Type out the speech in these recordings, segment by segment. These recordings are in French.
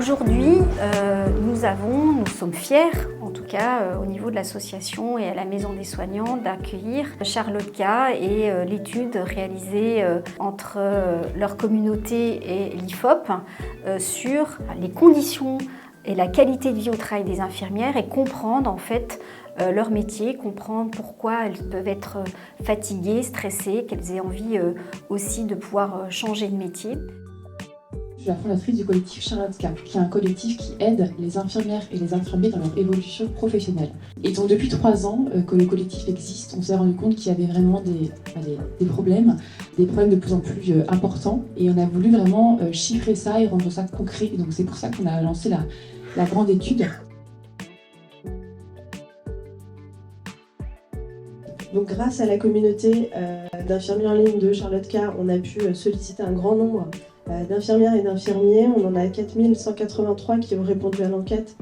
Aujourd'hui, nous sommes fiers, en tout cas au niveau de l'association et à la Maison des Soignants, d'accueillir Charlotka et l'étude réalisée entre leur communauté et l'IFOP sur les conditions et la qualité de vie au travail des infirmières et comprendre en fait leur métier, comprendre pourquoi elles peuvent être fatiguées, stressées, qu'elles aient envie aussi de pouvoir changer de métier. Je suis la fondatrice du collectif Charlotka, qui est un collectif qui aide les infirmières et les infirmiers dans leur évolution professionnelle. Et donc depuis 3 ans que le collectif existe, on s'est rendu compte qu'il y avait vraiment des problèmes de plus en plus importants. Et on a voulu vraiment chiffrer ça et rendre ça concret. Et donc c'est pour ça qu'on a lancé la grande étude. Donc grâce à la communauté d'infirmiers en ligne de Charlotka, on a pu solliciter un grand nombre d'infirmières et d'infirmiers. On en a 4183 qui ont répondu à l'enquête.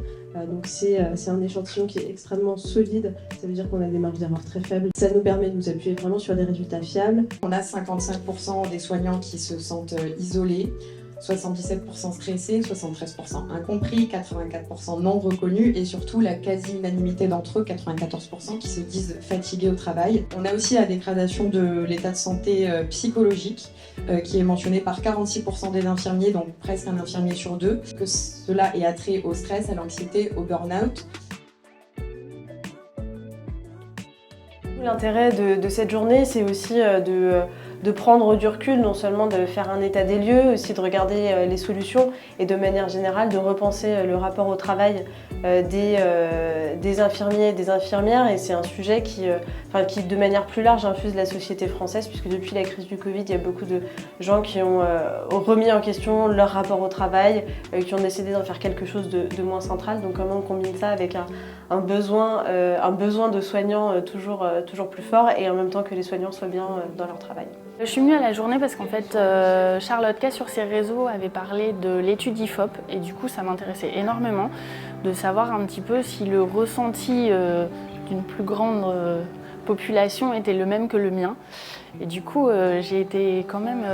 Donc c'est un échantillon qui est extrêmement solide. Ça veut dire qu'on a des marges d'erreur très faibles. Ça nous permet de nous appuyer vraiment sur des résultats fiables. On a 55% des soignants qui se sentent isolés, 77% stressés, 73% incompris, 84% non reconnus et surtout la quasi-unanimité d'entre eux, 94% qui se disent fatigués au travail. On a aussi la dégradation de l'état de santé psychologique qui est mentionnée par 46% des infirmiers, donc presque un infirmier sur 2, que cela est attrait au stress, à l'anxiété, au burn-out. L'intérêt de cette journée, c'est aussi de prendre du recul, non seulement de faire un état des lieux, aussi de regarder les solutions et de manière générale de repenser le rapport au travail des infirmiers et des infirmières. Et c'est un sujet qui, de manière plus large, infuse la société française, puisque depuis la crise du Covid, il y a beaucoup de gens qui ont remis en question leur rapport au travail, qui ont décidé d'en faire quelque chose de moins central. Donc comment on combine ça avec un besoin de soignants toujours plus fort et en même temps que les soignants soient bien dans leur travail. Je suis venue à la journée parce qu'en fait, Charlotka sur ses réseaux avait parlé de l'étude IFOP et du coup ça m'intéressait énormément de savoir un petit peu si le ressenti d'une plus grande population était le même que le mien. Et du coup, j'ai été quand même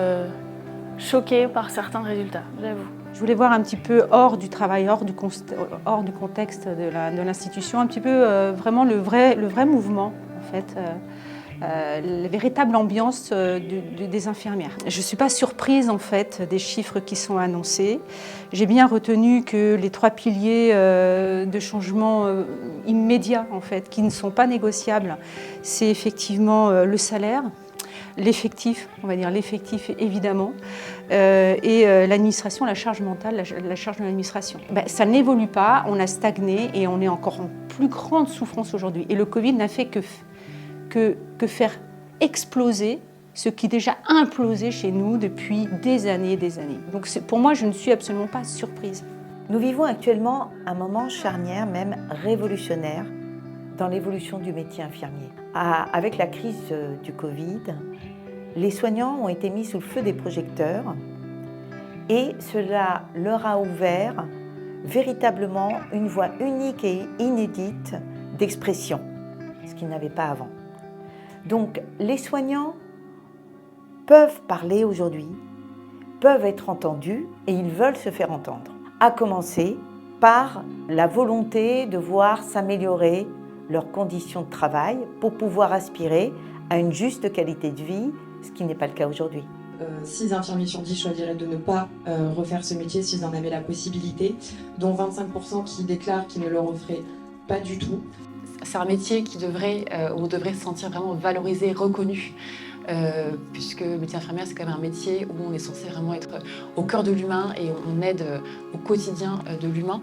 choquée par certains résultats, j'avoue. Je voulais voir un petit peu hors du travail, hors du contexte de l'institution, un petit peu vraiment le vrai mouvement en fait. La véritable ambiance des infirmières. Je ne suis pas surprise en fait des chiffres qui sont annoncés. J'ai bien retenu que les 3 piliers de changement immédiat en fait, qui ne sont pas négociables, c'est effectivement le salaire, l'effectif, on va dire l'effectif évidemment, et l'administration, la charge mentale, la charge de l'administration. Ça n'évolue pas, on a stagné et on est encore en plus grande souffrance aujourd'hui. Et le Covid n'a fait que faire exploser ce qui déjà implosé chez nous depuis des années et des années. Donc pour moi, je ne suis absolument pas surprise. Nous vivons actuellement un moment charnière, même révolutionnaire, dans l'évolution du métier infirmier. Avec la crise du Covid, les soignants ont été mis sous le feu des projecteurs et cela leur a ouvert véritablement une voie unique et inédite d'expression, ce qu'ils n'avaient pas avant. Donc les soignants peuvent parler aujourd'hui, peuvent être entendus et ils veulent se faire entendre. À commencer par la volonté de voir s'améliorer leurs conditions de travail pour pouvoir aspirer à une juste qualité de vie, ce qui n'est pas le cas aujourd'hui. 6 infirmiers sur 10 choisiraient de ne pas refaire ce métier s'ils en avaient la possibilité, dont 25% qui déclarent qu'ils ne le referaient pas du tout. C'est un métier où on devrait se sentir vraiment valorisé, reconnu, puisque le métier infirmière, c'est quand même un métier où on est censé vraiment être au cœur de l'humain et on aide au quotidien de l'humain.